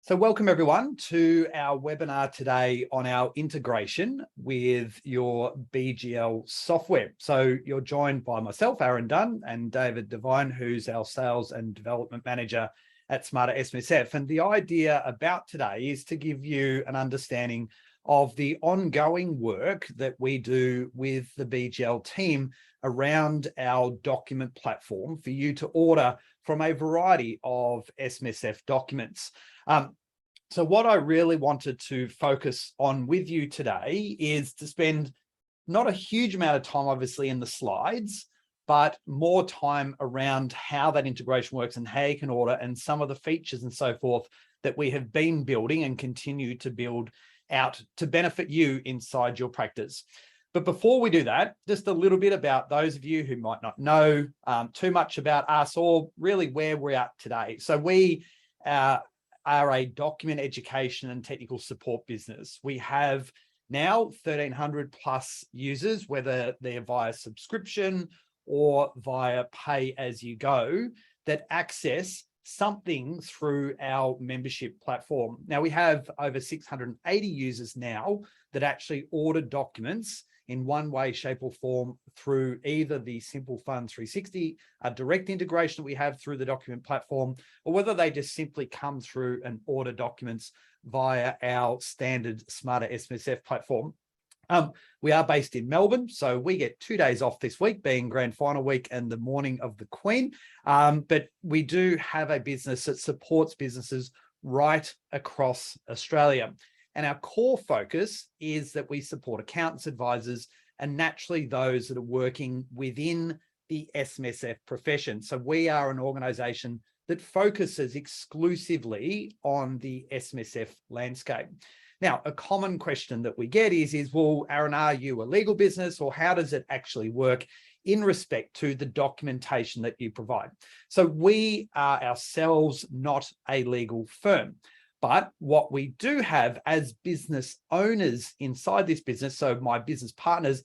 So welcome everyone to our webinar today on our integration with your BGL software. So you're joined by myself, Aaron Dunn, and David Devine, who's our Sales and Development Manager at Smarter SMSF. And the idea about today is to give you an understanding of the ongoing work that we do with the BGL team around our document platform for you to order from a variety of SMSF documents. So what I really wanted to focus on with you today is to spend not a huge amount of time, obviously, in the slides, but more time around how that integration works and how you can order and some of the features and so forth that we have been building and continue to build out to benefit you inside your practice. But before we do that, just a little bit about those of you who might not know too much about us or really where we're at today. So we are a document education and technical support business. We have now 1,300 plus users, whether they're via subscription or via pay as you go, that access something through our membership platform. Now we have over 680 users now that actually order documents in one way, shape or form through either the Simple Fund 360, a direct integration that we have through the document platform, or whether they just simply come through and order documents via our standard Smarter SMSF platform. We are based in Melbourne, so we get 2 days off this week, being grand final week and the morning of the Queen. But we do have a business that supports businesses right across Australia. And our core focus is that we support accountants, advisors, and naturally those that are working within the SMSF profession. So we are an organisation that focuses exclusively on the SMSF landscape. Now, a common question that we get is, well, Aaron, are you a legal business, or how does it actually work in respect to the documentation that you provide? So we are ourselves not a legal firm. But what we do have as business owners inside this business, so my business partners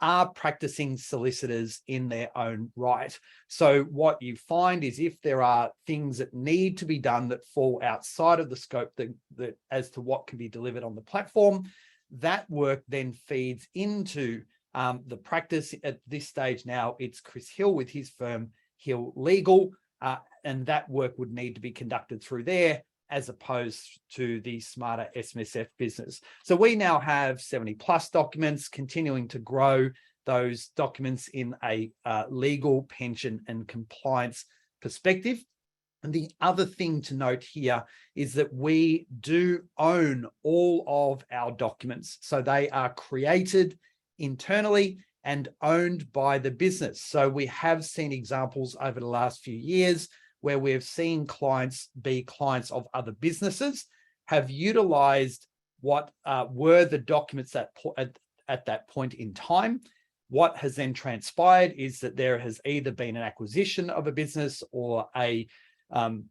are practicing solicitors in their own right. So what you find is if there are things that need to be done that fall outside of the scope that as to what can be delivered on the platform, that work then feeds into the practice. At this stage now, it's Chris Hill with his firm, Hill Legal, and that work would need to be conducted through there, as opposed to the Smarter SMSF business. So we now have 70 plus documents, continuing to grow those documents in a legal, pension and compliance perspective. And the other thing to note here is that we do own all of our documents. So they are created internally and owned by the business. So we have seen examples over the last few years where we've seen clients be clients of other businesses, have utilized what were the documents that at that point in time. What has then transpired is that there has either been an acquisition of a business or a fall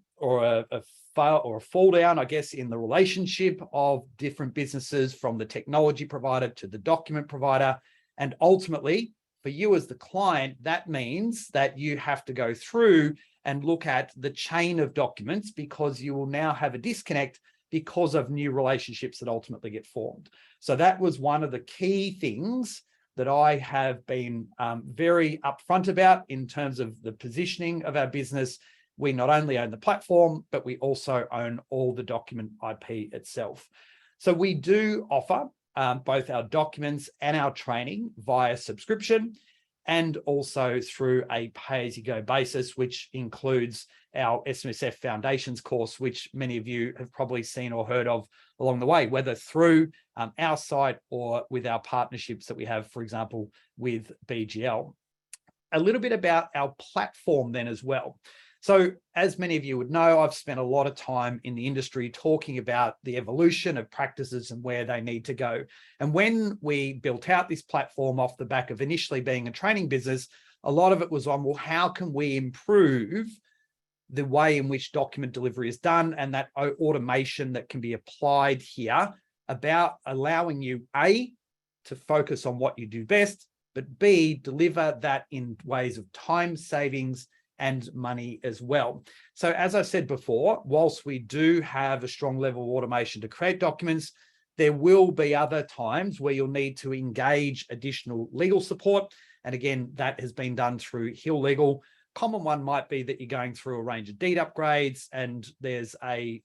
down, I guess, in the relationship of different businesses, from the technology provider to the document provider. And ultimately, for you as the client, that means that you have to go through and look at the chain of documents, because you will now have a disconnect because of new relationships that ultimately get formed. So that was one of the key things that I have been very upfront about in terms of the positioning of our business. We not only own the platform, but we also own all the document IP itself. So we do offer both our documents and our training via subscription, and also through a pay-as-you-go basis, which includes our SMSF Foundations course, which many of you have probably seen or heard of along the way, whether through our site or with our partnerships that we have, for example, with BGL. A little bit about our platform then as well. So as many of you would know, I've spent a lot of time in the industry talking about the evolution of practices and where they need to go. And when we built out this platform off the back of initially being a training business, a lot of it was on, well, how can we improve the way in which document delivery is done, and that automation that can be applied here, about allowing you, A, to focus on what you do best, but B, deliver that in ways of time savings and money as well. So as I said before, whilst we do have a strong level of automation to create documents, there will be other times where you'll need to engage additional legal support. And again, that has been done through Hill Legal. Common one might be that you're going through a range of deed upgrades and there's a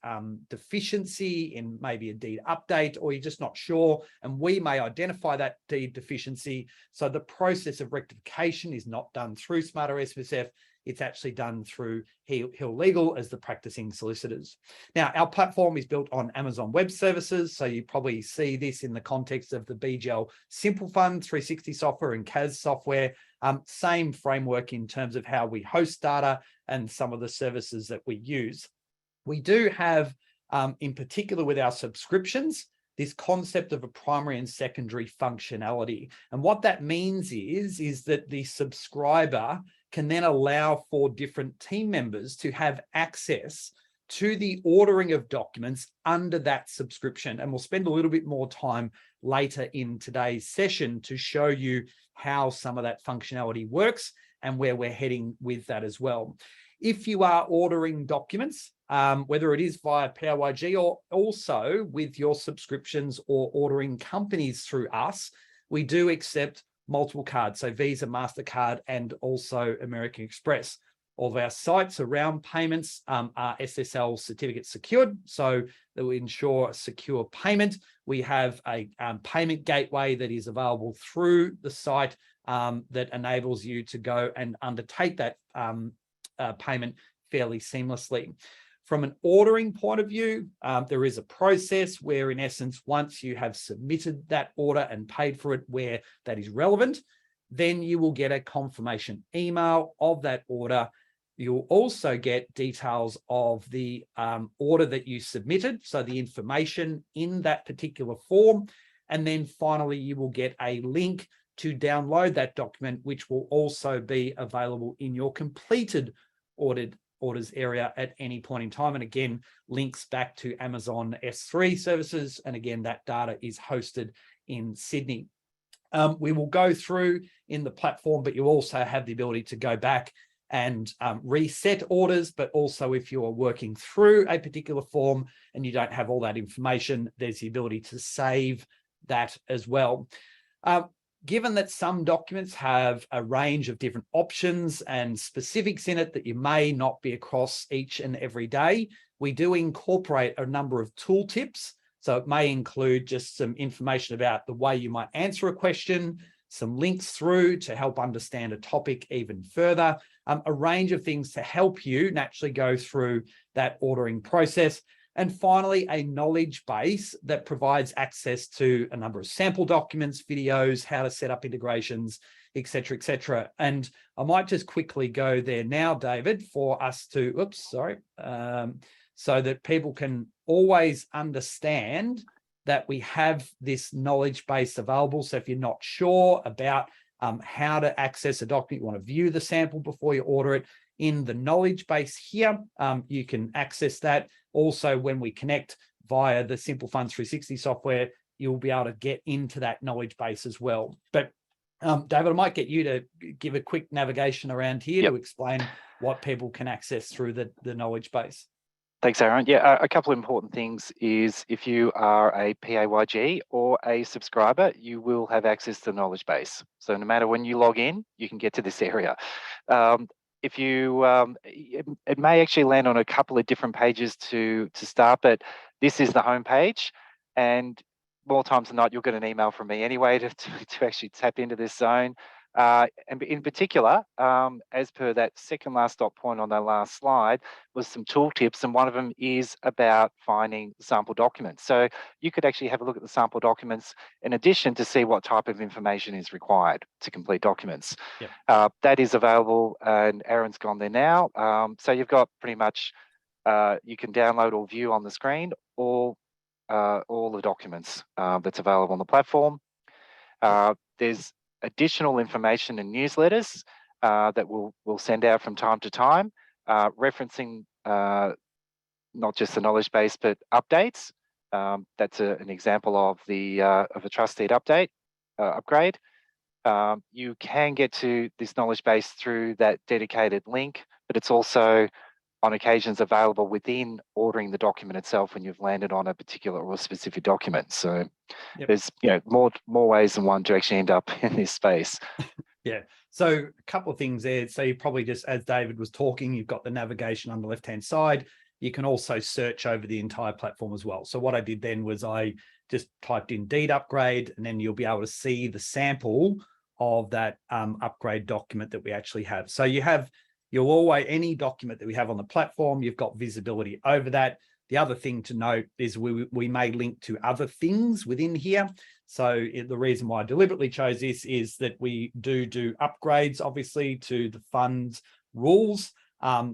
deficiency in maybe a deed update, or you're just not sure, and we may identify that deed deficiency. So the process of rectification is not done through Smarter SMSF. It's actually done through Hill Legal as the practicing solicitors. Now, our platform is built on Amazon Web Services, so you probably see this in the context of the BGL Simple Fund 360 software and CAS software. Same framework in terms of how we host data and some of the services that we use. We do have, in particular with our subscriptions, this concept of a primary and secondary functionality. And what that means is that the subscriber can then allow for different team members to have access to the ordering of documents under that subscription. And we'll spend a little bit more time later in today's session to show you how some of that functionality works and where we're heading with that as well. If you are ordering documents, whether it is via PAYG or also with your subscriptions or ordering companies through us, we do accept multiple cards, so Visa, MasterCard, and also American Express. All of our sites around payments are SSL certificate secured, so that we ensure a secure payment. We have a payment gateway that is available through the site that enables you to go and undertake that payment fairly seamlessly. From an ordering point of view, there is a process where, in essence, once you have submitted that order and paid for it where that is relevant, then you will get a confirmation email of that order. You'll also get details of the order that you submitted, so the information in that particular form. And then finally, you will get a link to download that document, which will also be available in your completed orders area at any point in time. And again, links back to Amazon S3 services. And again, that data is hosted in Sydney. We will go through in the platform, but you also have the ability to go back and reset orders. But also if you are working through a particular form and you don't have all that information, there's the ability to save that as well. Given that some documents have a range of different options and specifics in it that you may not be across each and every day, we do incorporate a number of tooltips. So it may include just some information about the way you might answer a question, some links through to help understand a topic even further, a range of things to help you naturally go through that ordering process. And finally, a knowledge base that provides access to a number of sample documents, videos, how to set up integrations, et cetera, et cetera. And I might just quickly go there now, David, for us to, so that people can always understand that we have this knowledge base available. So if you're not sure about how to access a document, you want to view the sample before you order it, in the knowledge base here, you can access that. Also, when we connect via the Simple Fund 360 software, you'll be able to get into that knowledge base as well. But David, I might get you to give a quick navigation around here to explain what people can access through the knowledge base. Thanks, Aaron. Yeah, a couple of important things is if you are a PAYG or a subscriber, you will have access to the knowledge base. So no matter when you log in, you can get to this area. If you, it may actually land on a couple of different pages to start, but this is the home page, and more times than not, you'll get an email from me anyway to actually tap into this zone. And in particular, as per that second last dot point on that last slide, was some tooltips, and one of them is about finding sample documents. So you could actually have a look at the sample documents in addition to see what type of information is required to complete documents. Yep. That is available, and Aaron's gone there now. So you've got pretty much, you can download or view on the screen all the documents that's available on the platform. There's additional information and newsletters that we'll send out from time to time, referencing not just the knowledge base, but updates. That's an example of a trust deed update, upgrade. You can get to this knowledge base through that dedicated link, but it's also on occasions available within ordering the document itself when you've landed on a particular or specific document. So there's more ways than one to actually end up in this space. Yeah. So a couple of things there. So you probably just, as David was talking, you've got the navigation on the left-hand side. You can also search over the entire platform as well. So what I did then was I just typed in deed upgrade, and then you'll be able to see the sample of that upgrade document that we actually have. So you'll always, any document that we have on the platform, you've got visibility over that. The other thing to note is we may link to other things within here. So the reason why I deliberately chose this is that we do upgrades, obviously, to the funds rules.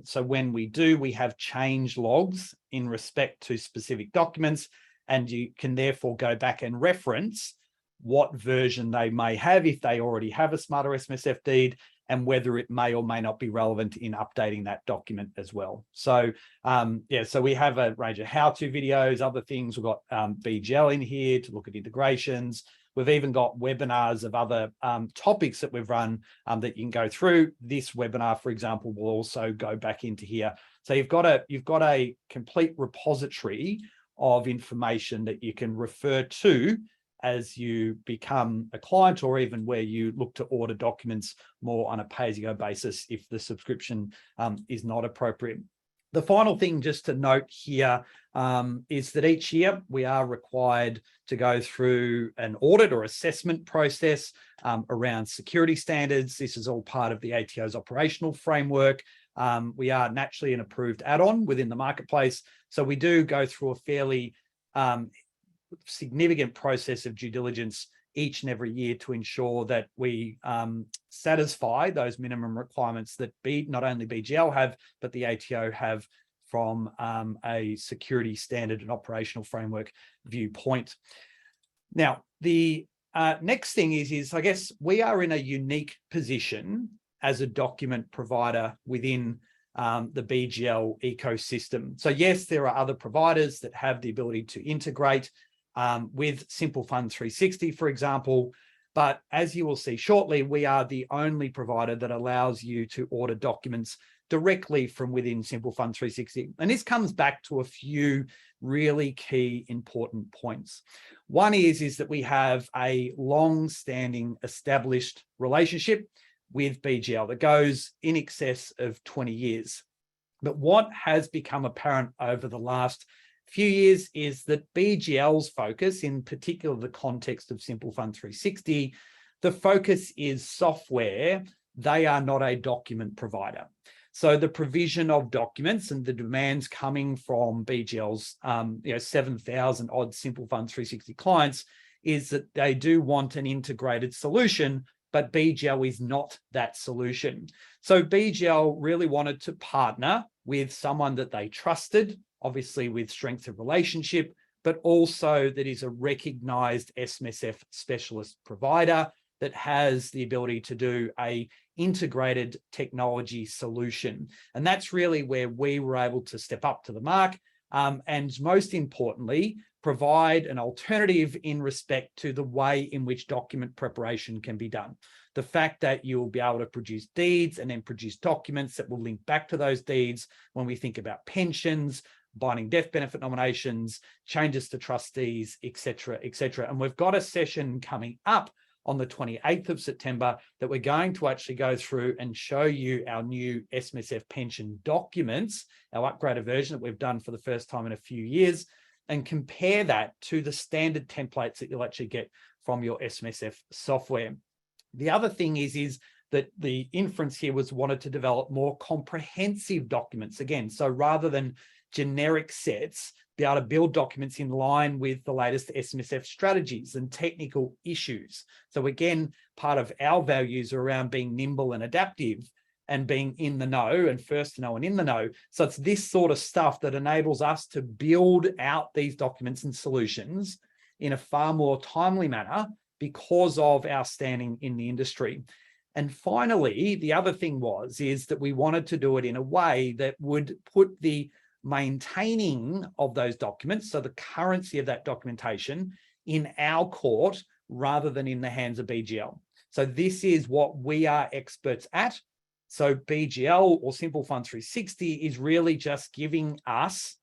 So when we do, we have change logs in respect to specific documents, and you can therefore go back and reference what version they may have if they already have a Smarter SMSF deed, and whether it may or may not be relevant in updating that document as well. So so we have a range of how-to videos, other things. We've got BGL in here to look at integrations. We've even got webinars of other topics that we've run that you can go through. This webinar, for example, will also go back into here. So you've got a complete repository of information that you can refer to as you become a client, or even where you look to order documents more on a pay-as-you-go basis if the subscription is not appropriate. The final thing just to note here is that each year we are required to go through an audit or assessment process around security standards. This is all part of the ATO's operational framework. We are naturally an approved add-on within the marketplace. So we do go through a fairly significant process of due diligence each and every year to ensure that we satisfy those minimum requirements that not only BGL have, but the ATO have from a security standard and operational framework viewpoint. Now, the next thing is I guess we are in a unique position as a document provider within the BGL ecosystem. So yes, there are other providers that have the ability to integrate with Simple Fund 360, for example. But as you will see shortly, we are the only provider that allows you to order documents directly from within Simple Fund 360. And this comes back to a few really key important points. One is that we have a long-standing established relationship with BGL that goes in excess of 20 years. But what has become apparent over the last few years is that BGL's focus, in particular the context of Simple Fund 360, the focus is software. They are not a document provider. So the provision of documents and the demands coming from BGL's 7,000 odd Simple Fund 360 clients is that they do want an integrated solution, but BGL is not that solution. So BGL really wanted to partner with someone that they trusted, obviously with strength of relationship, but also that is a recognized SMSF specialist provider that has the ability to do a integrated technology solution. And that's really where we were able to step up to the mark. And most importantly, provide an alternative in respect to the way in which document preparation can be done. The fact that you'll be able to produce deeds and then produce documents that will link back to those deeds when we think about pensions, binding death benefit nominations, changes to trustees, etc., etc. And we've got a session coming up on the 28th of September that we're going to actually go through and show you our new SMSF pension documents, our upgraded version that we've done for the first time in a few years, and compare that to the standard templates that you'll actually get from your SMSF software. The other thing is that the inference here was wanted to develop more comprehensive documents again. So rather than generic sets, be able to build documents in line with the latest SMSF strategies and technical issues. So again, part of our values are around being nimble and adaptive and being in the know and first to know and in the know. So it's this sort of stuff that enables us to build out these documents and solutions in a far more timely manner because of our standing in the industry. And finally, the other thing is that we wanted to do it in a way that would put the maintaining of those documents, so the currency of that documentation, in our court rather than in the hands of BGL. So this is what we are experts at. So BGL, or Simple Fund 360, is really just giving us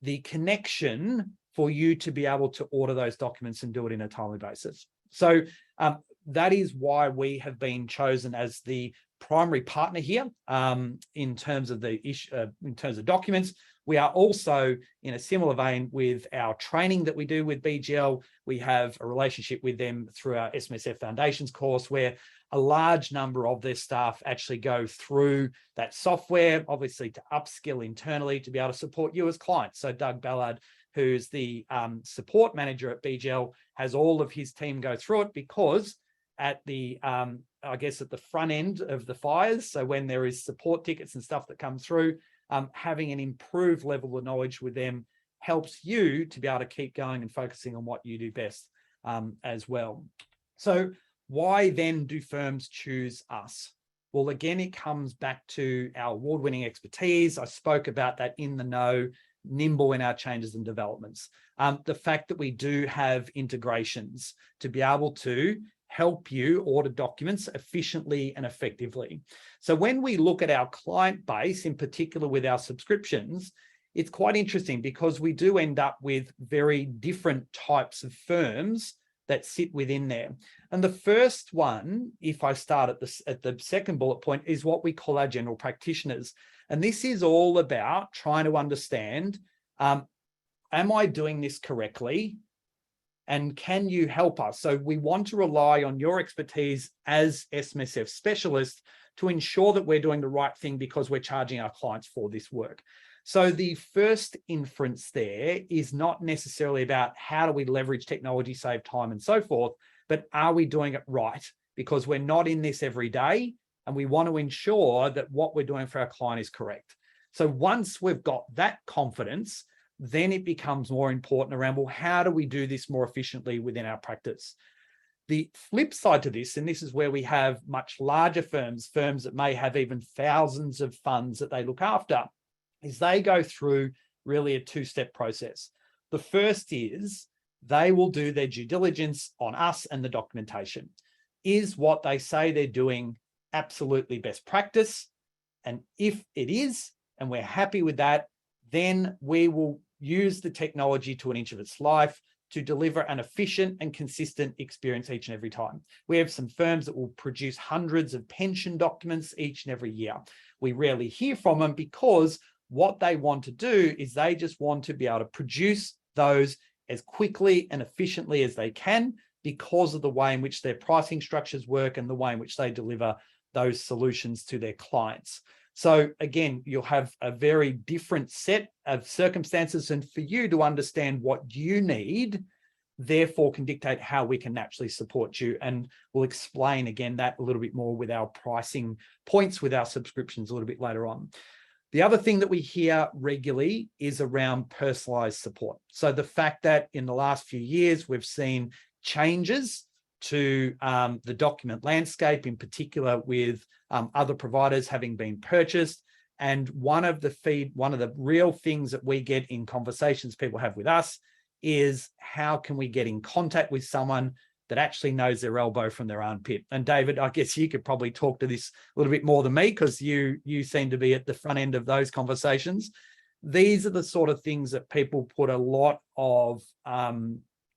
the connection for you to be able to order those documents and do it in a timely basis. So that is why we have been chosen as the primary partner here in terms of the issue, in terms of documents. We are also in a similar vein with our training that we do with BGL. We have a relationship with them through our SMSF Foundations course, where a large number of their staff actually go through that software, obviously to upskill internally to be able to support you as clients. So Doug Ballard, who's the support manager at BGL, has all of his team go through it, because at the, I guess at the front end of the fires, so when there is support tickets and stuff that come through, having an improved level of knowledge with them helps you to be able to keep going and focusing on what you do best as well. So why then do firms choose us? Well, again, it comes back to our award-winning expertise. I spoke about that in the know, nimble in our changes and developments. The fact that we do have integrations to be able to help you order documents efficiently and effectively. So when we look at our client base, in particular with our subscriptions, it's quite interesting because we do end up with very different types of firms that sit within there. And the first one, if I start at the second bullet point, is what we call our general practitioners. And this is all about trying to understand, am I doing this correctly? And can you help us? So we want to rely on your expertise as SMSF specialists to ensure that we're doing the right thing, because we're charging our clients for this work. So the first inference there is not necessarily about how do we leverage technology, save time and so forth, but are we doing it right? Because we're not in this every day, and we want to ensure that what we're doing for our client is correct. So once we've got that confidence, then it becomes more important around, well, how do we do this more efficiently within our practice? The flip side to this, and this is where we have much larger firms, firms that may have even thousands of funds that they look after, is they go through really a two-step process. The first is they will do their due diligence on us and the documentation. Is what they say they're doing absolutely best practice? And if it is, and we're happy with that, then we will use the technology to an inch of its life to deliver an efficient and consistent experience each and every time. We have some firms that will produce hundreds of pension documents each and every year. We rarely hear from them, because what they want to do is they just want to be able to produce those as quickly and efficiently as they can, because of the way in which their pricing structures work and the way in which they deliver those solutions to their clients. So again, you'll have a very different set of circumstances, and for you to understand what you need, therefore can dictate how we can naturally support you. And we'll explain again that a little bit more with our pricing points with our subscriptions a little bit later on. The other thing that we hear regularly is around personalized support. So the fact that in the last few years, we've seen changes to the document landscape, in particular with other providers having been purchased. And one of the real things that we get in conversations people have with us is, how can we get in contact with someone that actually knows their elbow from their armpit? And David, I guess you could probably talk to this a little bit more than me, because you seem to be at the front end of those conversations. These are the sort of things that people put a lot of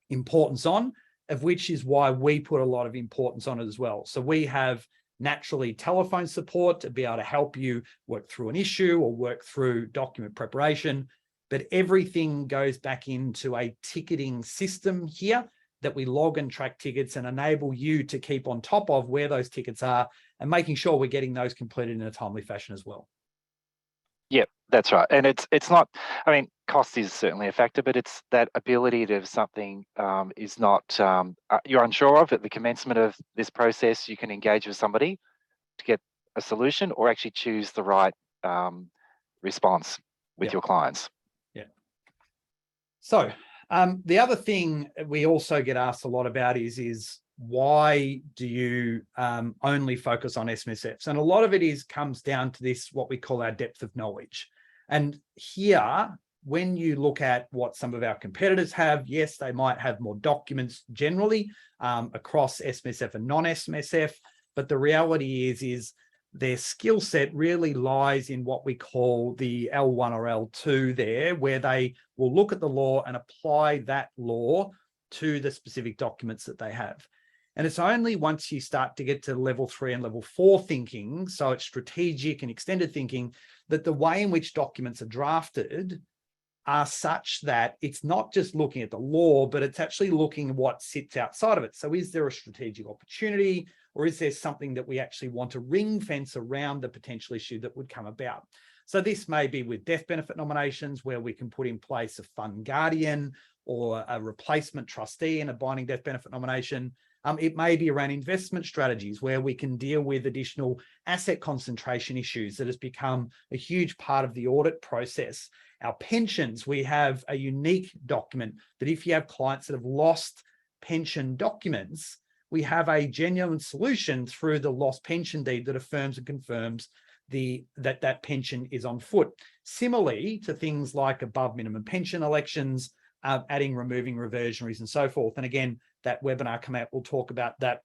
importance on, of which is why we put a lot of importance on it as well. So we have naturally telephone support to be able to help you work through an issue or work through document preparation, but everything goes back into a ticketing system here that we log and track tickets and enable you to keep on top of where those tickets are and making sure we're getting those completed in a timely fashion as well. Yep, that's right. And it's not, I mean, cost is certainly a factor, but it's that ability to, if something is not, you're unsure of at the commencement of this process, you can engage with somebody to get a solution, or actually choose the right response with your clients. Yeah. So the other thing we also get asked a lot about is why do you only focus on SMSFs? And a lot of it comes down to this, what we call our depth of knowledge. And here, when you look at what some of our competitors have, yes, they might have more documents generally across SMSF and non-SMSF, but the reality is their skill set really lies in what we call the L1 or L2 there, where they will look at the law and apply that law to the specific documents that they have. And it's only once you start to get to level 3 and level 4 thinking, so it's strategic and extended thinking, that the way in which documents are drafted are such that it's not just looking at the law, but it's actually looking at what sits outside of it. So is there a strategic opportunity, or is there something that we actually want to ring fence around the potential issue that would come about? So this may be with death benefit nominations, where we can put in place a fund guardian or a replacement trustee in a binding death benefit nomination. It may be around investment strategies, where we can deal with additional asset concentration issues that has become a huge part of the audit process. Our pensions, we have a unique document that if you have clients that have lost pension documents, we have a genuine solution through the lost pension deed that affirms and confirms that pension is on foot. Similarly to things like above minimum pension elections, adding, removing reversionaries and so forth. And again, that webinar come out, we'll talk about that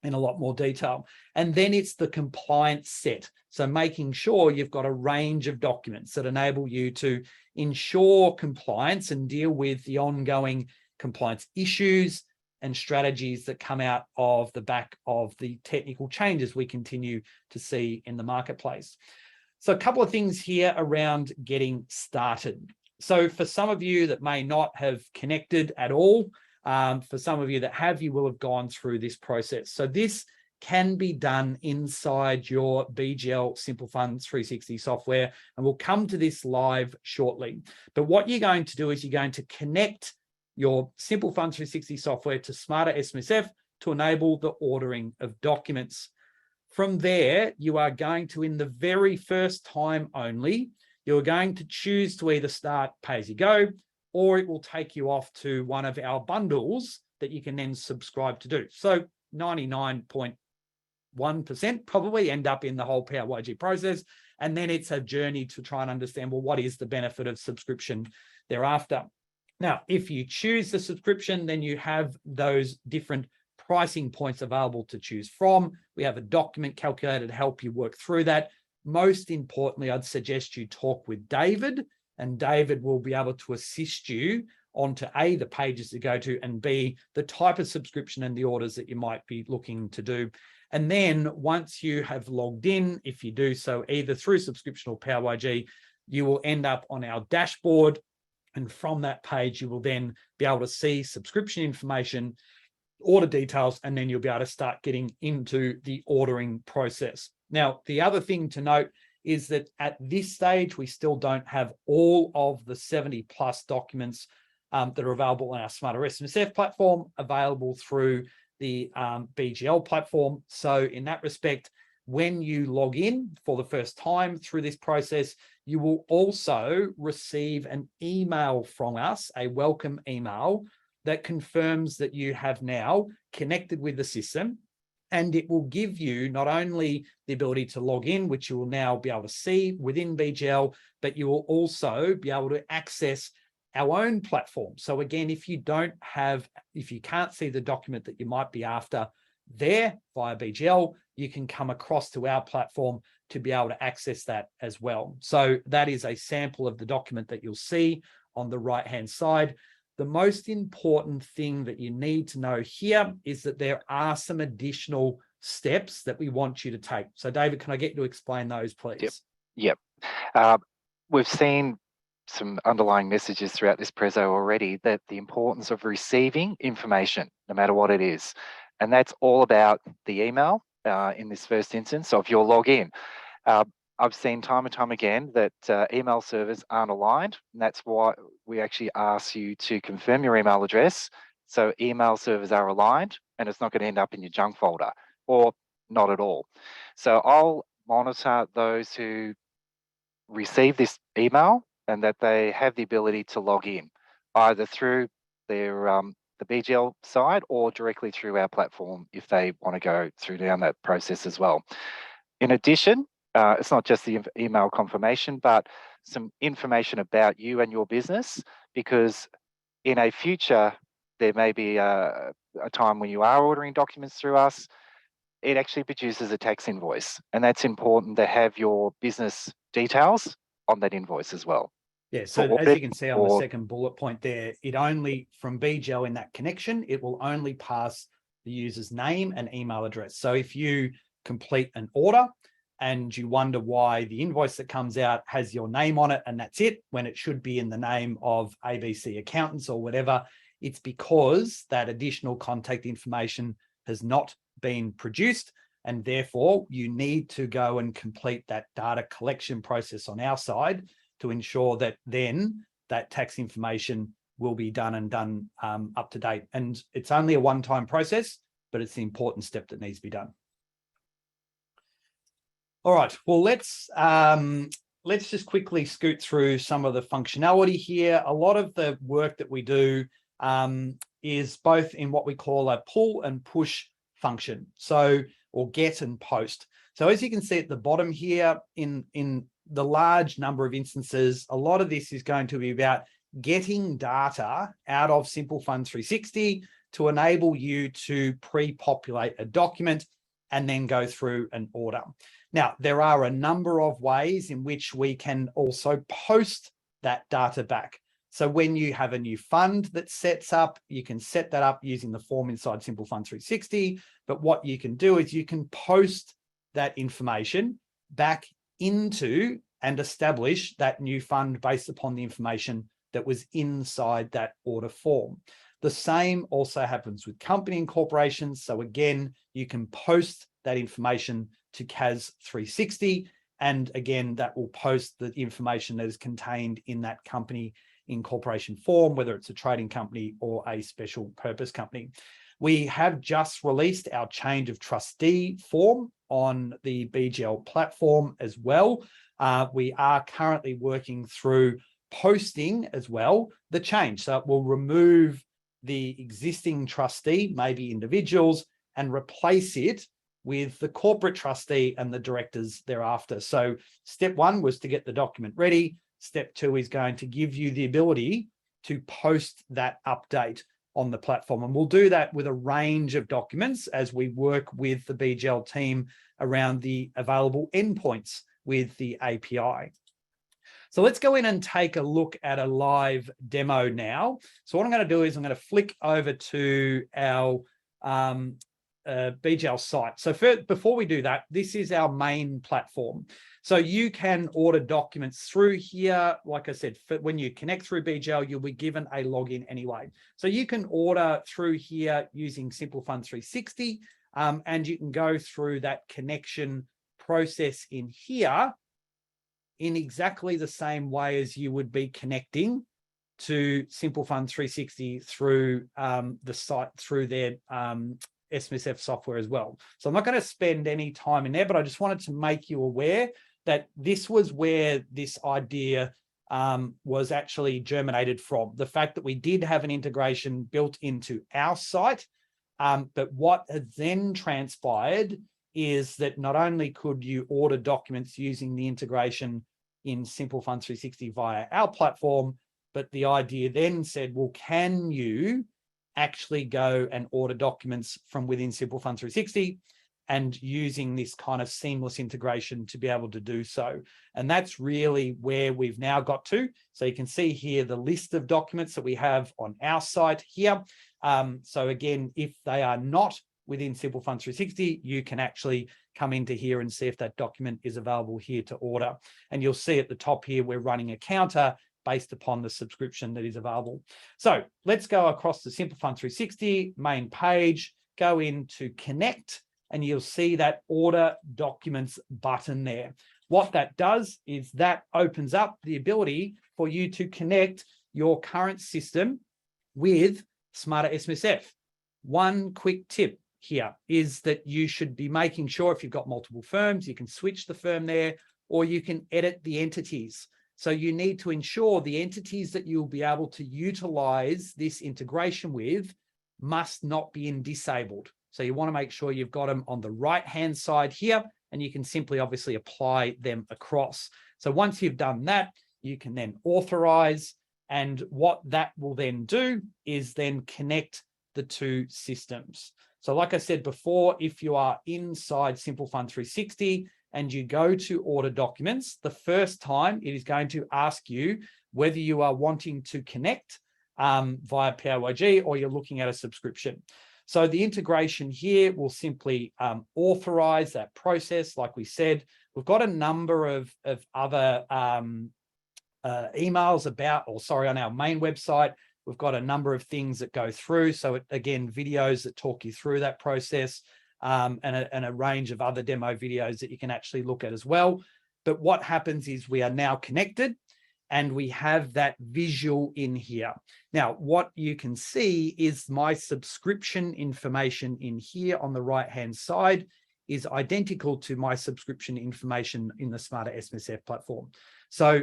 in a lot more detail. And then it's the compliance set. So making sure you've got a range of documents that enable you to ensure compliance and deal with the ongoing compliance issues and strategies that come out of the back of the technical changes we continue to see in the marketplace. So a couple of things here around getting started. So for some of you that may not have connected at all, for some of you that have, you will have gone through this process. So this can be done inside your BGL Simple Funds 360 software, and we'll come to this live shortly. But what you're going to do is you're going to connect your Simple Funds 360 software to Smarter SMSF to enable the ordering of documents. From there, you are going to, in the very first time only, you're going to choose to either start pay-as-you-go, or it will take you off to one of our bundles that you can then subscribe to do. So 99.1% probably end up in the whole PYG process. And then it's a journey to try and understand, well, what is the benefit of subscription thereafter? Now, if you choose the subscription, then you have those different pricing points available to choose from. We have a document calculator to help you work through that. Most importantly, I'd suggest you talk with David, and David will be able to assist you onto A, the pages to go to, and B, the type of subscription and the orders that you might be looking to do. And then once you have logged in, if you do so either through subscription or PYG, you will end up on our dashboard. And from that page, you will then be able to see subscription information, order details, and then you'll be able to start getting into the ordering process. Now, the other thing to note is that at this stage, we still don't have all of the 70 plus documents that are available on our Smarter SMSF platform available through the BGL platform. So in that respect, when you log in for the first time through this process, you will also receive an email from us, a welcome email that confirms that you have now connected with the system. And it will give you not only the ability to log in, which you will now be able to see within BGL, but you will also be able to access our own platform. So again, if you can't see the document that you might be after there via BGL, you can come across to our platform to be able to access that as well. So that is a sample of the document that you'll see on the right-hand side. The most important thing that you need to know here is that there are some additional steps that we want you to take. So David, can I get you to explain those, please? Yep. We've seen some underlying messages throughout this preso already, that the importance of receiving information, no matter what it is. And that's all about the email in this first instance. So if you're log in, I've seen time and time again that email servers aren't aligned, and that's why we actually ask you to confirm your email address so email servers are aligned and it's not going to end up in your junk folder, or not at all. So I'll monitor those who receive this email and that they have the ability to log in, either through their the BGL side or directly through our platform if they want to go through down that process as well. In addition, it's not just the email confirmation, but some information about you and your business, because in a future, there may be a time when you are ordering documents through us. it actually produces a tax invoice, and that's important to have your business details on that invoice as well. Yeah, so For as audit you can see on the second bullet point there, it only, from BGL in that connection, it will only pass the user's name and email address. So if you complete an order and you wonder why the invoice that comes out has your name on it and that's it, when it should be in the name of ABC Accountants or whatever, it's because that additional contact information has not been produced, and therefore you need to go and complete that data collection process on our side to ensure that then that tax information will be done and done up to date. And it's only a one-time process, but it's the important step that needs to be done. All right, well, let's just quickly scoot through some of the functionality here. A lot of the work that we do is both in what we call a pull and push function, so, or get and post. So as you can see at the bottom here, in the large number of instances, a lot of this is going to be about getting data out of Simple Funds 360 to enable you to pre-populate a document and then go through an order. Now, there are a number of ways in which we can also post that data back. So when you have a new fund that sets up, you can set that up using the form inside Simple Funds 360. But what you can do is you can post that information back into and establish that new fund based upon the information that was inside that order form. The same also happens with company incorporations. So again, you can post that information to CAS 360. And again, that will post the information that is contained in that company incorporation form, whether it's a trading company or a special purpose company. We have just released our change of trustee form on the BGL platform as well. We are currently working through posting as well the change. So it will remove the existing trustee, maybe individuals, and replace it with the corporate trustee and the directors thereafter. So step one was to get the document ready. Step two is going to give you the ability to post that update on the platform. And we'll do that with a range of documents as we work with the BGL team around the available endpoints with the API. So let's go in and take a look at a live demo now. So what I'm going to do is I'm going to flick over to our BGL site. So before we do that, this is our main platform. So you can order documents through here. Like I said, when you connect through BGL, you'll be given a login anyway. So you can order through here using Simple Funds 360, and you can go through that connection process in here in exactly the same way as you would be connecting to Simple Funds 360 through the site, through their SMSF software as well. So I'm not going to spend any time in there, but I just wanted to make you aware that this was where this idea was actually germinated from. The fact that we did have an integration built into our site, but what had then transpired is that not only could you order documents using the integration in Simple Funds 360 via our platform, but the idea then said, well, can you actually go and order documents from within Simple Funds 360 and using this kind of seamless integration to be able to do so. And that's really where we've now got to. So you can see here the list of documents that we have on our site here. So again, if they are not within Simple Funds 360, you can actually come into here and see if that document is available here to order. And you'll see at the top here, we're running a counter based upon the subscription that is available. So let's go across to Simple Funds 360, main page, go into connect, and you'll see that order documents button there. What that does is that opens up the ability for you to connect your current system with Smarter SMSF. One quick tip here is that you should be making sure if you've got multiple firms, you can switch the firm there, or you can edit the entities. So you need to ensure the entities that you'll be able to utilize this integration with must not be disabled. So you want to make sure you've got them on the right-hand side here, and you can simply obviously apply them across. So once you've done that, you can then authorize, and what that will then do is then connect the two systems. So like I said before, if you are inside Simple Fund 360 and you go to order documents, the first time it is going to ask you whether you are wanting to connect via PAYG or you're looking at a subscription. So the integration here will simply authorize that process. Like we said, we've got a number of other emails about, on our main website, we've got a number of things that go through. So again, videos that talk you through that process and a range of other demo videos that you can actually look at as well. But what happens is we are now connected and we have that visual in here. Now, what you can see is my subscription information in here on the right-hand side is identical to my subscription information in the Smarter SMSF platform. So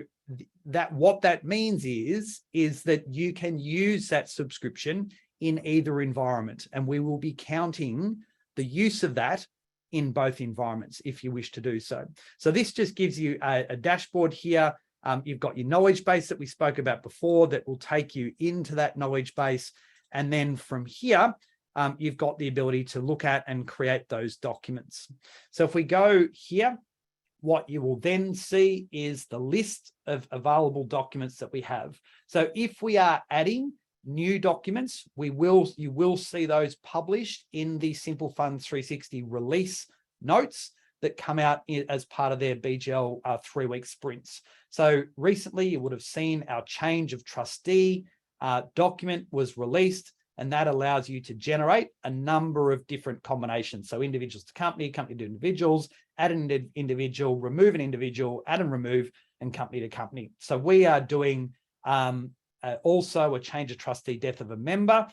what that means is that you can use that subscription in either environment, and we will be counting the use of that in both environments if you wish to do so. So this just gives you a dashboard here. You've got your knowledge base that we spoke about before that will take you into that knowledge base. And then from here, you've got the ability to look at and create those documents. So if we go here, what you will then see is the list of available documents that we have. So if we are adding new documents, you will see those published in the Simple Fund 360 release notes that come out as part of their BGL 3-week sprints. So recently you would have seen our change of trustee document was released, and that allows you to generate a number of different combinations. So individuals to company, company to individuals, add an individual, remove an individual, add and remove, and company to company. So we are doing also a change of trustee death of a member,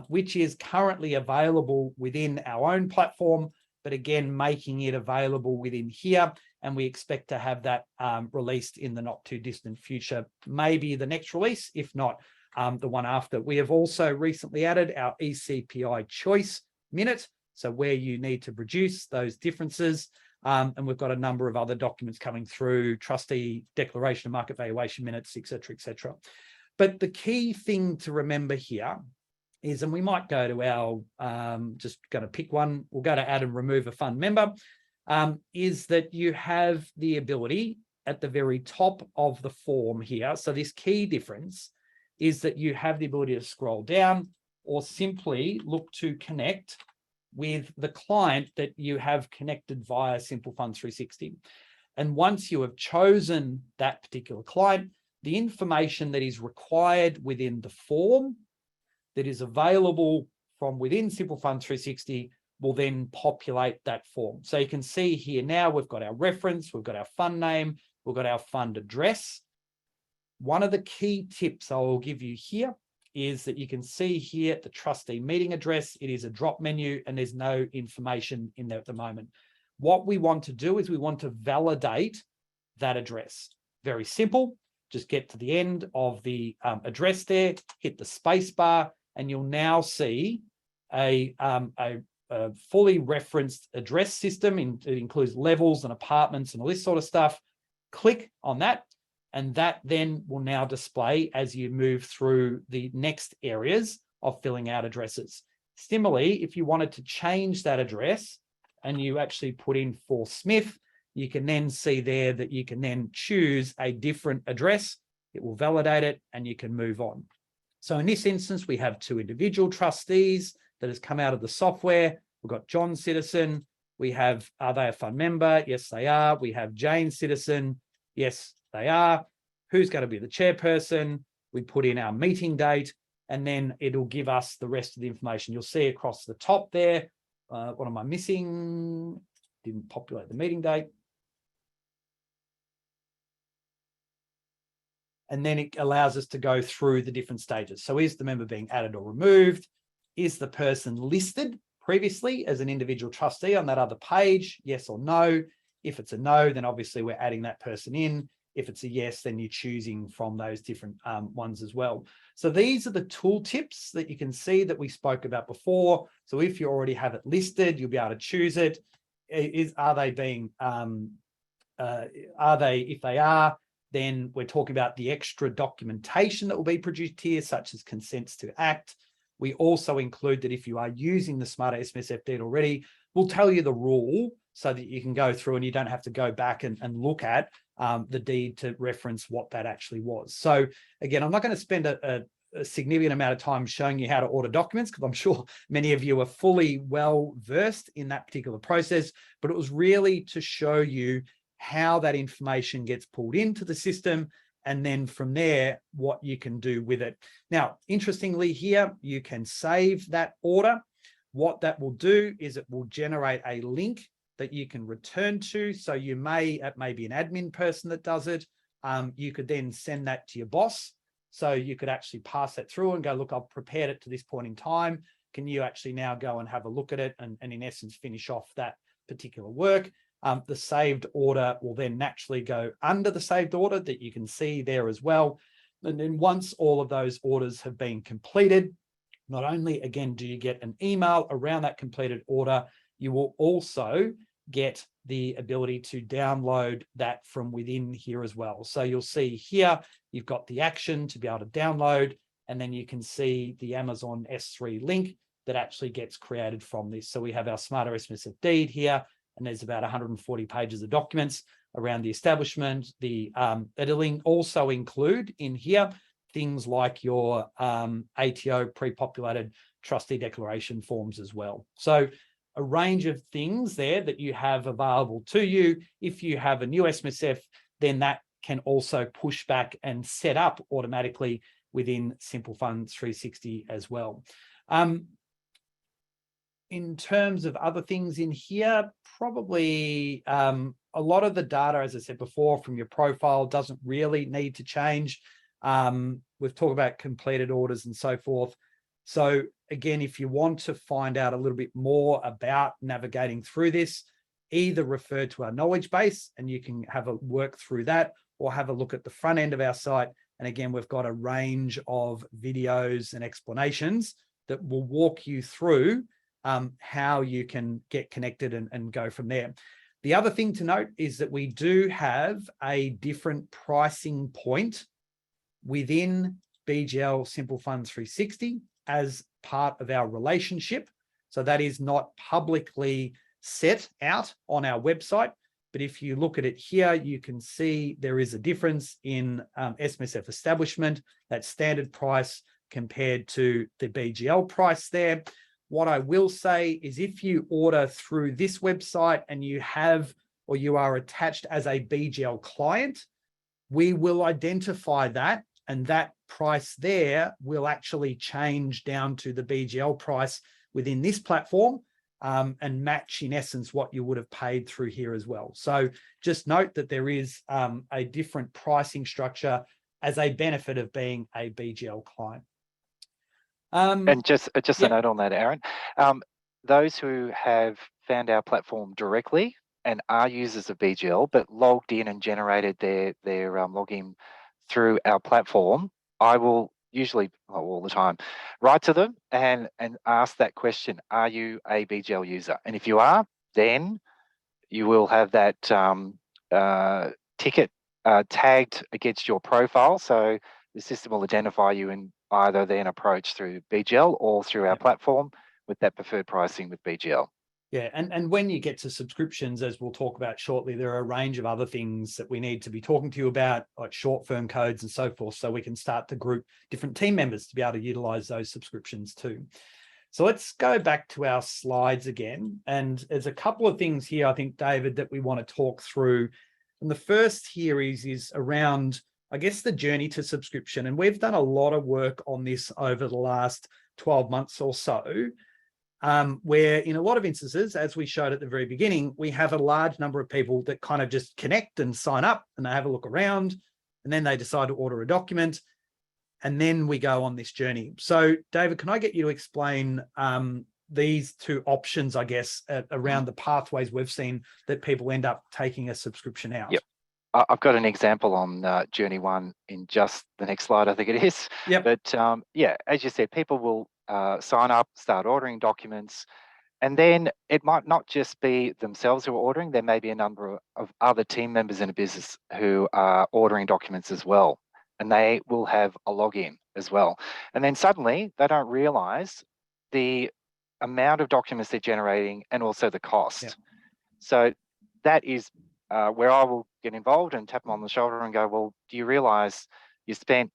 which is currently available within our own platform, but again, making it available within here. And we expect to have that released in the not too distant future, maybe the next release, if not the one after. We have also recently added our ECPI choice minute, so where you need to produce those differences. And we've got a number of other documents coming through, trustee declaration of market valuation minutes, et cetera, et cetera. But the key thing to remember here is, and we might go to our, just going to pick one, we'll go to add and remove a fund member, is that you have the ability at the very top of the form here. So this key difference is that you have the ability to scroll down or simply look to connect with the client that you have connected via Simple Fund 360. And once you have chosen that particular client, the information that is required within the form that is available from within Simple Fund 360 will then populate that form. So you can see here now we've got our reference, we've got our fund name, we've got our fund address. One of the key tips I will give you here is that you can see here the trustee meeting address. It is a drop menu and there's no information in there at the moment. What we want to do is we want to validate that address. Very simple. Just get to the end of the address there, hit the space bar, and you'll now see a fully referenced address system. It includes levels and apartments and all this sort of stuff. Click on that, and that then will now display as you move through the next areas of filling out addresses. Similarly, if you wanted to change that address and you actually put in for Smith, you can then see there that you can then choose a different address. It will validate it and you can move on. So in this instance, we have 2 individual trustees that has come out of the software. We've got John Citizen. We have, are they a fund member? Yes, they are. We have Jane Citizen. Yes, they are. Who's going to be the chairperson? We put in our meeting date, and then it'll give us the rest of the information. You'll see across the top there. What am I missing? Didn't populate the meeting date. And then it allows us to go through the different stages. So is the member being added or removed? Is the person listed previously as an individual trustee on that other page? Yes or no? If it's a no, then obviously we're adding that person in. If it's a yes, then you're choosing from those different ones as well. So these are the tool tips that you can see that we spoke about before. So if you already have it listed, you'll be able to choose it. If they are, then we're talking about the extra documentation that will be produced here, such as consents to act. We also include that if you are using the Smarter SMSF deed already, we'll tell you the rule so that you can go through and you don't have to go back and look at the deed to reference what that actually was. So again, I'm not going to spend a significant amount of time showing you how to order documents, because I'm sure many of you are fully well versed in that particular process, but it was really to show you how that information gets pulled into the system, and then from there, what you can do with it. Now, interestingly here, you can save that order. What that will do is it will generate a link that you can return to. So you may, it may be an admin person that does it. You could then send that to your boss. So you could actually pass that through and go, look, I've prepared it to this point in time. Can you actually now go and have a look at it and in essence, finish off that particular work? The saved order will then naturally go under the saved order that you can see there as well. And then once all of those orders have been completed, not only, again, do you get an email around that completed order, you will also get the ability to download that from within here as well. So you'll see here, you've got the action to be able to download, and then you can see the Amazon S3 link that actually gets created from this. So we have our Smarter SMSF deed here, and there's about 140 pages of documents around the establishment. It'll also include in here things like your ATO pre-populated trustee declaration forms as well. So a range of things there that you have available to you. If you have a new SMSF, then that can also push back and set up automatically within Simple Funds 360 as well. In terms of other things in here, probably a lot of the data, as I said before, from your profile doesn't really need to change. We've talked about completed orders and so forth. So again, if you want to find out a little bit more about navigating through this, either refer to our knowledge base and you can have a work through that, or have a look at the front end of our site. And again, we've got a range of videos and explanations that will walk you through how you can get connected and go from there. The other thing to note is that we do have a different pricing point within BGL Simple Funds 360 as part of our relationship. So that is not publicly set out on our website, but if you look at it here, you can see there is a difference in SMSF establishment, that standard price compared to the BGL price there. What I will say is if you order through this website and you have, or you are attached as a BGL client, we will identify that, and that price there will actually change down to the BGL price within this platform and match in essence what you would have paid through here as well. So just note that there is a different pricing structure as a benefit of being a BGL client. And just a note on that, Aaron. Those who have found our platform directly and are users of BGL, but logged in and generated their login through our platform, I will usually, all the time, write to them and ask that question: are you a BGL user? And if you are, then you will have that ticket tagged against your profile. So the system will identify you and either then approach through BGL or through our platform with that preferred pricing with BGL. Yeah, and when you get to subscriptions, as we'll talk about shortly, there are a range of other things that we need to be talking to you about, like short firm codes and so forth, so we can start to group different team members to be able to utilize those subscriptions too. So let's go back to our slides again. And there's a couple of things here, I think, David, that we want to talk through. And the first here is around, I guess, the journey to subscription. And we've done a lot of work on this over the last 12 months or so, where in a lot of instances, as we showed at the very beginning, we have a large number of people that kind of just connect and sign up and they have a look around and then they decide to order a document. And then we go on this journey. So David, can I get you to explain these two options, I guess, around the pathways we've seen that people end up taking a subscription out? Yep. I've got an example on journey one in just the next slide, I think it is. Yep. But yeah, as you said, people will sign up, start ordering documents, and then it might not just be themselves who are ordering. There may be a number of other team members in a business who are ordering documents as well. and they will have a login as well. And then suddenly they don't realize the amount of documents they're generating and also the cost. Yeah. So that is where I will get involved and tap them on the shoulder and go, well, do you realize you spent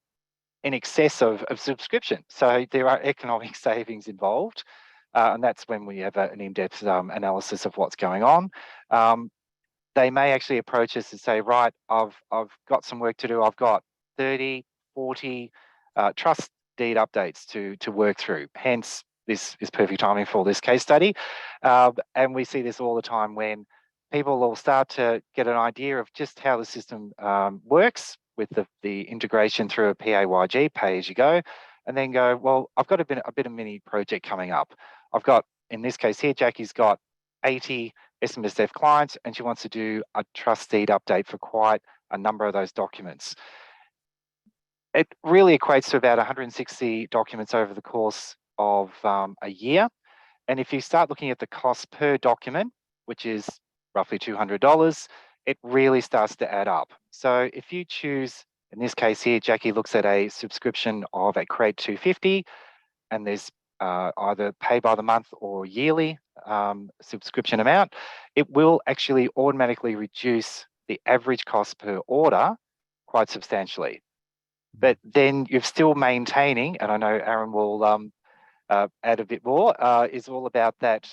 in excess of subscription? So there are economic savings involved. And that's when we have an in-depth analysis of what's going on. They may actually approach us and say, right, I've got some work to do. I've got 30, 40 trust deed updates to work through. Hence, this is perfect timing for this case study. And we see this all the time when people will start to get an idea of just how the system works with the integration through a PAYG, pay as you go, and then go, well, I've got a bit of mini project coming up. I've got, in this case here, Jackie's got 80 SMSF clients and she wants to do a trust deed update for quite a number of those documents. It really equates to about 160 documents over the course of a year. And if you start looking at the cost per document, which is roughly $200, it really starts to add up. So if you choose, in this case here, Jackie looks at a subscription of a Create 250, and there's either pay by the month or yearly subscription amount, it will actually automatically reduce the average cost per order quite substantially. But then you're still maintaining, and I know Aaron will add a bit more, is all about that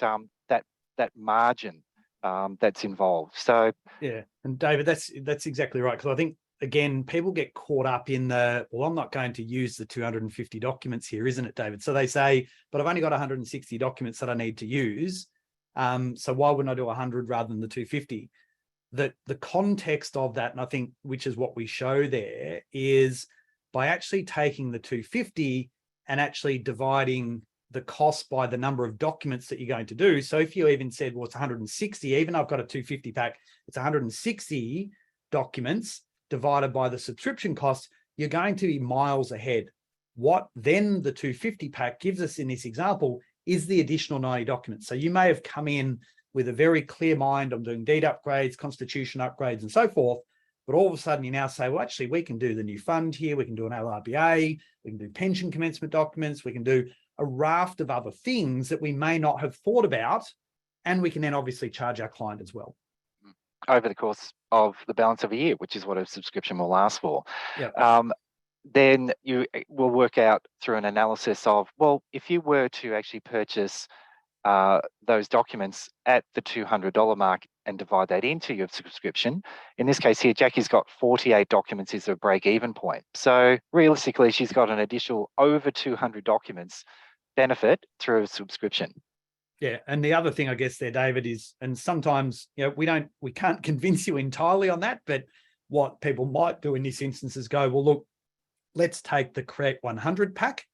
that margin that's involved. So yeah, and David, that's exactly right, because I think, again, people get caught up in the, well, I'm not going to use the 250 documents here, isn't it, David? So they say, but I've only got 160 documents that I need to use. So why wouldn't I do 100 rather than the 250? The context of that, and I think, which is what we show there, is by actually taking the 250 and actually dividing the cost by the number of documents that you're going to do. So if you even said, well, it's 160, even though I've got a 250 pack, it's 160 documents divided by the subscription cost, you're going to be miles ahead. What then the 250 pack gives us in this example is the additional 90 documents. So you may have come in with a very clear mind, I'm doing deed upgrades, constitution upgrades, and so forth, but all of a sudden you now say, well, actually, we can do the new fund here, we can do an LRBA, we can do pension commencement documents, we can do a raft of other things that we may not have thought about, and we can then obviously charge our client as well. Over the course of the balance of a year, which is what a subscription will last for. Yep. Then you will work out through an analysis of, well, if you were to actually purchase those documents at the $200 mark and divide that into your subscription. In this case here, Jackie's got 48 documents is a break-even point. So realistically, she's got an additional over 200 documents benefit through a subscription. Yeah, and the other thing, I guess, there, David, is, and sometimes, you know, we can't convince you entirely on that, but what people might do in this instance is go, well, look, let's take the Create 100 pack,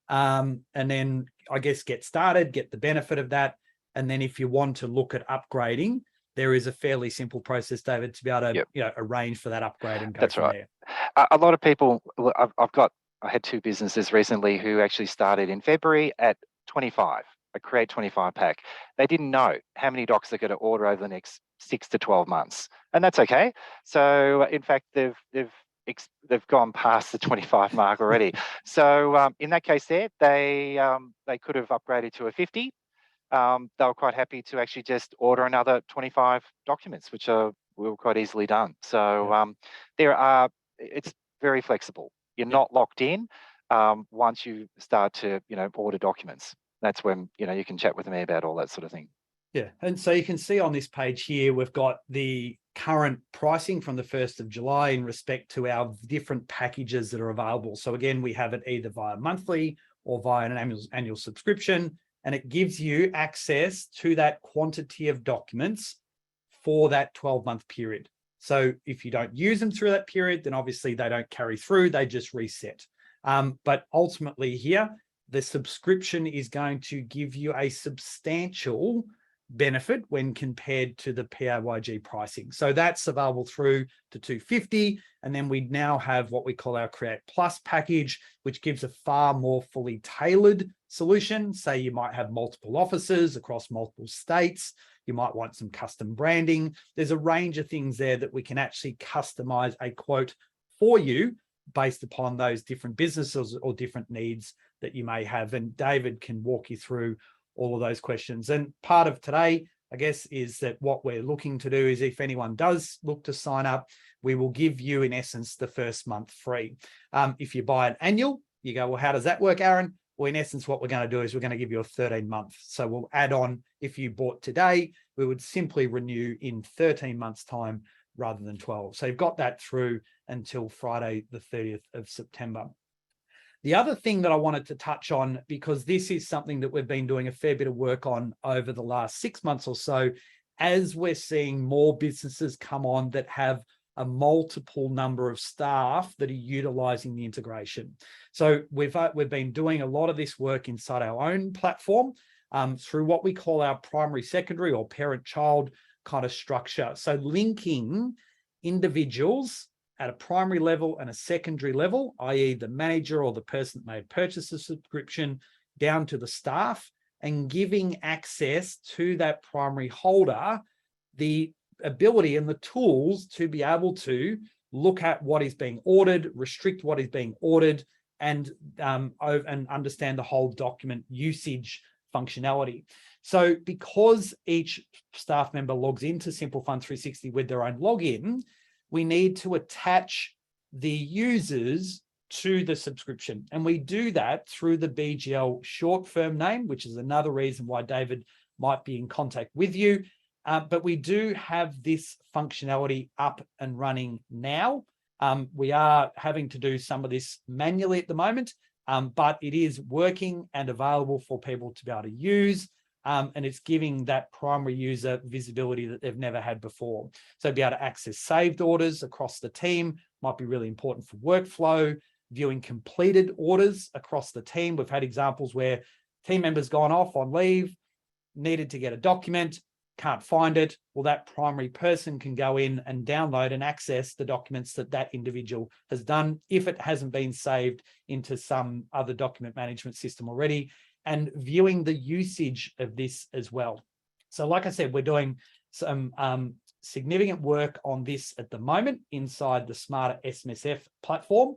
and then I guess get started, get the benefit of that, and then if you want to look at upgrading, there is a fairly simple process, David, to be able to you know, arrange for that upgrade and go That's from right. there. A lot of people, I had two businesses recently who actually started in February at 25. A Create 25 pack. They didn't know how many docs they're going to order over the next 6 to 12 months, and that's okay. So in fact, they've gone past the 25 mark already. So in that case, they could have upgraded to a 50. They were quite happy to actually just order another 25 documents, which were quite easily done. So it's very flexible. You're not locked in once you start to order documents. That's when you can chat with me about all that sort of thing. Yeah, and so you can see on this page here, we've got the current pricing from the 1st of July in respect to our different packages that are available. So again, we have it either via monthly or via an annual subscription, and it gives you access to that quantity of documents for that 12-month period. So if you don't use them through that period, then obviously they don't carry through, they just reset. But ultimately here, the subscription is going to give you a substantial benefit when compared to the PAYG pricing. So that's available through to 250. And then we now have what we call our Create Plus package, which gives a far more fully tailored solution. Say you might have multiple offices across multiple states. You might want some custom branding. There's a range of things there that we can actually customize a quote for you based upon those different businesses or different needs that you may have. And David can walk you through all of those questions. And part of today, I guess, is that what we're looking to do is if anyone does look to sign up, we will give you, in essence, the first month free. If you buy an annual, you go, well, how does that work, Aaron? Well, in essence, what we're going to do is we're going to give you a 13-month. So we'll add on, if you bought today, we would simply renew in 13 months' time rather than 12. So you've got that through until Friday, the 30th of September. The other thing that I wanted to touch on, because this is something that we've been doing a fair bit of work on over the last 6 months or so, as we're seeing more businesses come on that have a multiple number of staff that are utilizing the integration. So we've been doing a lot of this work inside our own platform through what we call our primary, secondary, or parent-child kind of structure. So linking individuals at a primary level and a secondary level, i.e. the manager or the person that may have purchased a subscription, down to the staff, and giving access to that primary holder the ability and the tools to be able to look at what is being ordered, restrict what is being ordered, and understand the whole document usage functionality. So because each staff member logs into Simple Fund 360 with their own login, we need to attach the users to the subscription. And we do that through the BGL short firm name, which is another reason why David might be in contact with you. But we do have this functionality up and running now. We are having to do some of this manually at the moment, but it is working and available for people to be able to use. And it's giving that primary user visibility that they've never had before. So be able to access saved orders across the team might be really important for workflow, viewing completed orders across the team. We've had examples where team members gone off on leave, needed to get a document, can't find it. Well, that primary person can go in and download and access the documents that that individual has done if it hasn't been saved into some other document management system already, and viewing the usage of this as well. So like I said, we're doing some significant work on this at the moment inside the Smarter SMSF platform.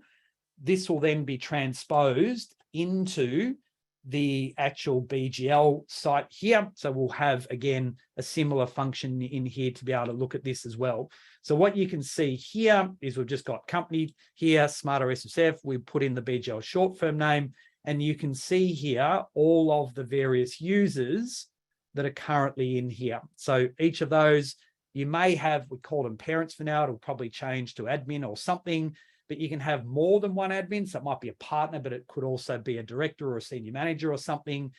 This will then be transposed into the actual BGL site here. So we'll have, again, a similar function in here to be able to look at this as well. So what you can see here is we've just got company here, Smarter SMSF. We put in the BGL short firm name, and you can see here all of the various users that are currently in here. So each of those, you may have, we call them parents for now, it'll probably change to admin or something, but you can have more than one admin. So it might be a partner, but it could also be a director or a senior manager or something.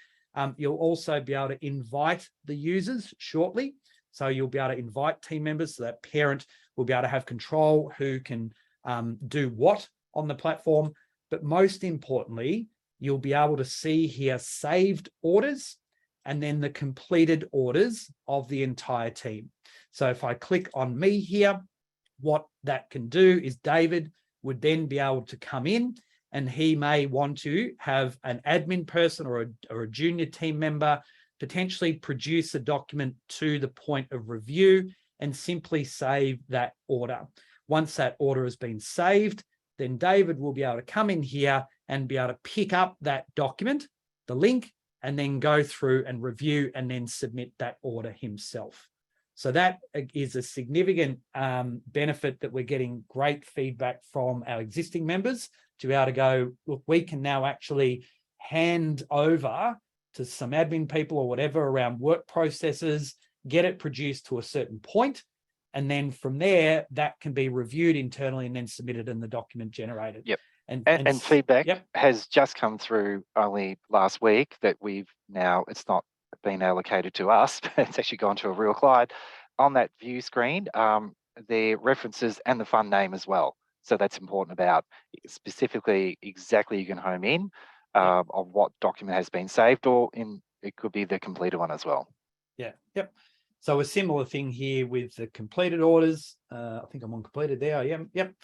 You'll also be able to invite the users shortly. So you'll be able to invite team members, so that parent will be able to have control who can do what on the platform. But most importantly, you'll be able to see here saved orders and then the completed orders of the entire team. So if I click on me here, what that can do is David would then be able to come in, and he may want to have an admin person or a junior team member potentially produce a document to the point of review and simply save that order. Once that order has been saved, then David will be able to come in here and be able to pick up that document, the link, and then go through and review and then submit that order himself. So that is a significant benefit that we're getting great feedback from our existing members to be able to go, look, we can now actually hand over to some admin people or whatever around work processes, get it produced to a certain point, and then from there, that can be reviewed internally and then submitted and the document generated. Yep. And feedback has just come through only last week that we've now, it's not been allocated to us, but it's actually gone to a real client. On that view screen, the references and the fund name as well. So that's important about specifically exactly you can home in of what document has been saved, or it could be the completed one as well. Yeah, yep. So a similar thing here with the completed orders. I think I'm on completed there. I am, yep.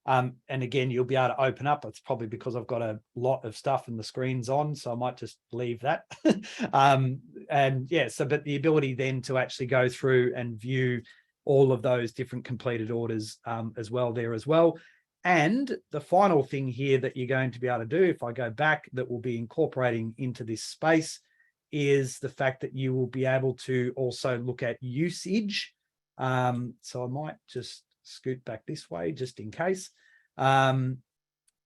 And again, you'll be able to open up. It's probably because I've got a lot of stuff and the screen's on, so I might just leave that. And yeah, so but the ability then to actually go through and view all of those different completed orders as well there as well. And the final thing here that you're going to be able to do, if I go back, that will be incorporating into this space, is the fact that you will be able to also look at usage. So I might just scoot back this way just in case. And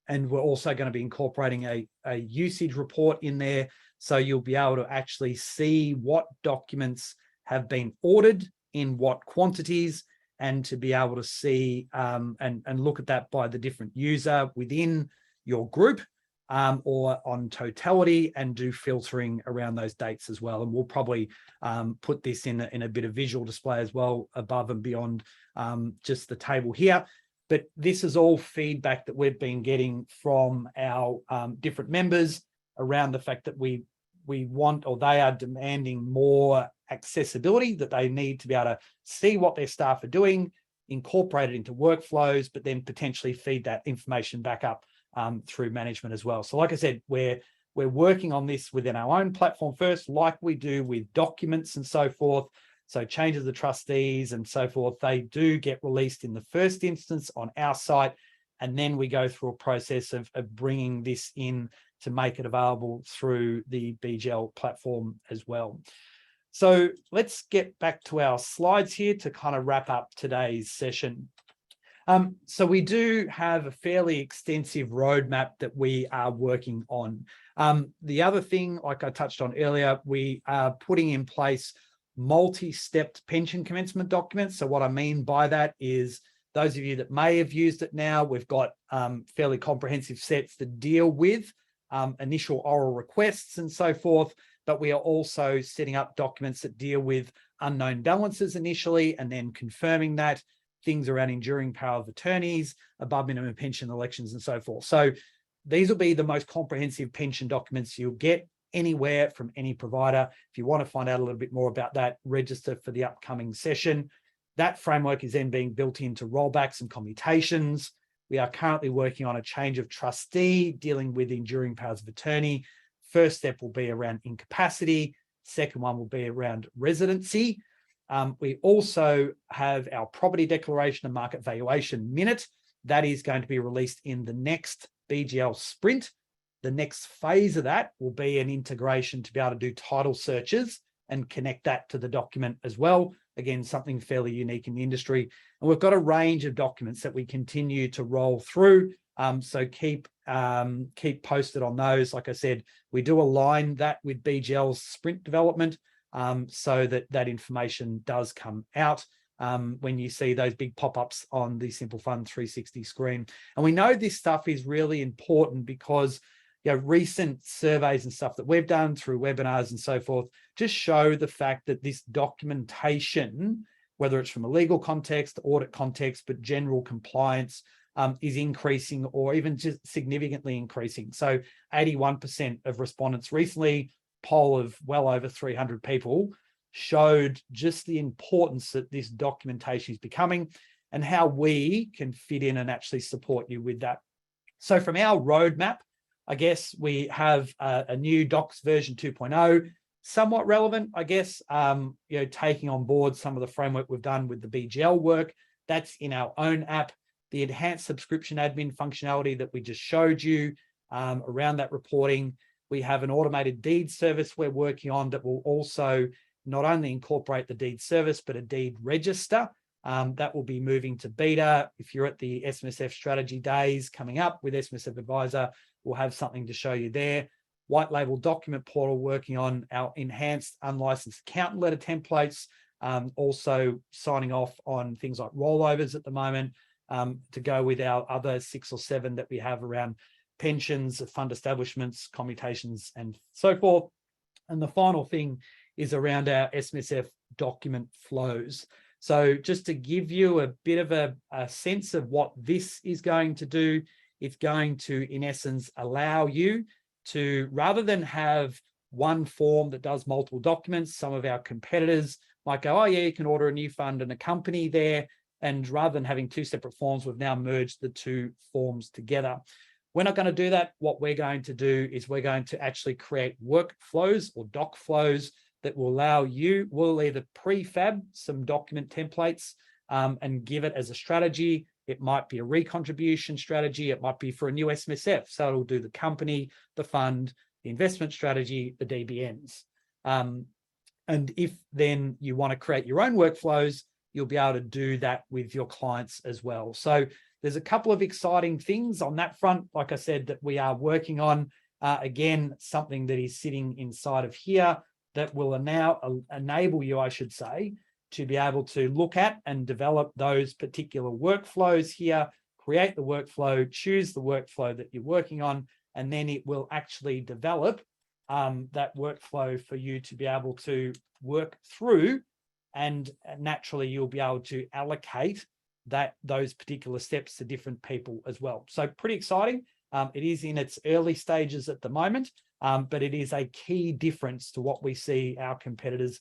we're also going to be incorporating a usage report in there. So you'll be able to actually see what documents have been ordered in what quantities, and to be able to see and look at that by the different user within your group, or on totality, and do filtering around those dates as well. And we'll probably put this in a bit of visual display as well, above and beyond just the table here. But this is all feedback that we've been getting from our different members around the fact that we want, or they are demanding, more accessibility, that they need to be able to see what their staff are doing, incorporate it into workflows, but then potentially feed that information back up through management as well. So like I said, we're working on this within our own platform first, like we do with documents and so forth. So changes of trustees and so forth, they do get released in the first instance on our site, and then we go through a process of bringing this in to make it available through the BGL platform as well. So let's get back to our slides here to kind of wrap up today's session. So we do have a fairly extensive roadmap that we are working on. The other thing, like I touched on earlier, we are putting in place multi-stepped pension commencement documents. So what I mean by that is, those of you that may have used it now, we've got fairly comprehensive sets that deal with initial oral requests and so forth, but we are also setting up documents that deal with unknown balances initially, and then confirming that, things around enduring power of attorneys, above minimum pension elections and so forth. So these will be the most comprehensive pension documents you'll get anywhere from any provider. If you want to find out a little bit more about that, register for the upcoming session. That framework is then being built into rollbacks and commutations. We are currently working on a change of trustee dealing with enduring powers of attorney. First step will be around incapacity. Second one will be around residency. We also have our property declaration and market valuation minute. That is going to be released in the next BGL sprint. The next phase of that will be an integration to be able to do title searches and connect that to the document as well. Again, something fairly unique in the industry. And we've got a range of documents that we continue to roll through. So keep posted on those. Like I said, we do align that with BGL's sprint development, so that information does come out when you see those big pop-ups on the Simple Fund 360 screen. And we know this stuff is really important because recent surveys and stuff that we've done through webinars and so forth just show the fact that this documentation, whether it's from a legal context, audit context, but general compliance, is increasing, or even just significantly increasing. So 81% of respondents recently, poll of well over 300 people, showed just the importance that this documentation is becoming, and how we can fit in and actually support you with that. So from our roadmap, I guess we have a new Docs version 2.0, somewhat relevant, I guess, taking on board some of the framework we've done with the BGL work. That's in our own app. The enhanced subscription admin functionality that we just showed you around that reporting. We have an automated deed service we're working on that will also not only incorporate the deed service, but a deed register. That will be moving to beta. If you're at the SMSF strategy days coming up with SMSF Advisor, we'll have something to show you there. White label document portal, working on our enhanced unlicensed accountant letter templates. Also signing off on things like rollovers at the moment, to go with our other 6 or 7 that we have around pensions, fund establishments, commutations, and so forth. And the final thing is around our SMSF document flows. So just to give you a bit of a sense of what this is going to do, it's going to, in essence, allow you to, rather than have one form that does multiple documents, some of our competitors might go, oh yeah, you can order a new fund and a company there. And rather than having 2 separate forms, we've now merged the 2 forms together. We're not going to do that. What we're going to do is we're going to actually create workflows or doc flows that will allow you, we'll either prefab some document templates and give it as a strategy, It might be a recontribution strategy. It might be for a new SMSF. So it'll do the company, the fund, the investment strategy, the DBNs. And if then you want to create your own workflows, you'll be able to do that with your clients as well. So there's a couple of exciting things on that front, like I said, that we are working on. Again, something that is sitting inside of here that will now enable you, I should say, to be able to look at and develop those particular workflows here, create the workflow, choose the workflow that you're working on, and then it will actually develop that workflow for you to be able to work through, and naturally you'll be able to allocate those particular steps to different people as well. So pretty exciting. It is in its early stages at the moment, but it is a key difference to what we see our competitors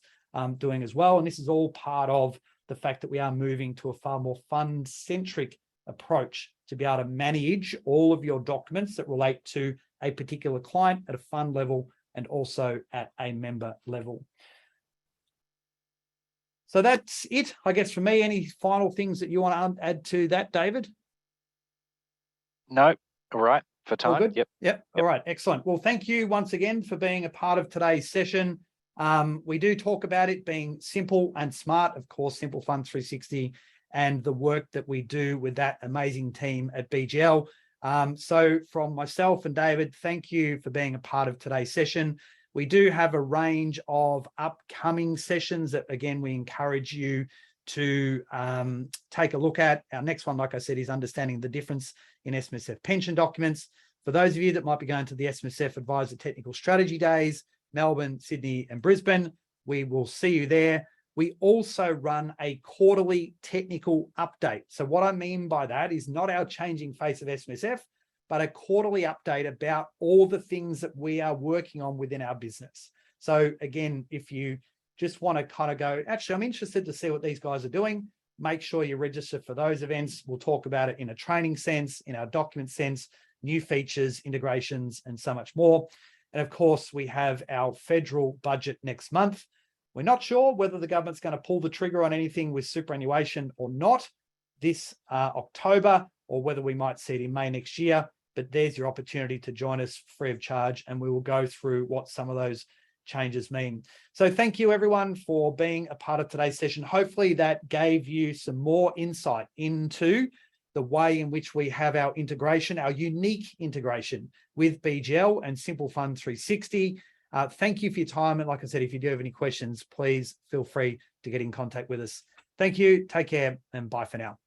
doing as well. And this is all part of the fact that we are moving to a far more fund-centric approach to be able to manage all of your documents that relate to a particular client at a fund level and also at a member level. So that's it, I guess, for me. Any final things that you want to add to that, David? No, all right, for time. All good? Yep. All right, excellent. Well, thank you once again for being a part of today's session. We do talk about it being simple and smart, of course, Simple Fund 360, and the work that we do with that amazing team at BGL. So from myself and David, thank you for being a part of today's session. We do have a range of upcoming sessions that, again, we encourage you to take a look at. Our next one, like I said, is understanding the difference in SMSF pension documents. For those of you that might be going to the SMSF Advisor Technical Strategy Days, Melbourne, Sydney, and Brisbane, we will see you there. We also run a quarterly technical update. So what I mean by that is not our changing face of SMSF, but a quarterly update about all the things that we are working on within our business. So again, if you just want to kind of go, actually, I'm interested to see what these guys are doing, make sure you register for those events. We'll talk about it in a training sense, in our document sense, new features, integrations, and so much more. And of course, we have our federal budget next month. We're not sure whether the government's going to pull the trigger on anything with superannuation or not this October, or whether we might see it in May next year. But there's your opportunity to join us free of charge, and we will go through what some of those changes mean. So thank you, everyone, for being a part of today's session. Hopefully that gave you some more insight into the way in which we have our integration, our unique integration with BGL and Simple Fund 360. Thank you for your time. And like I said, if you do have any questions, please feel free to get in contact with us. Thank you. Take care and bye for now.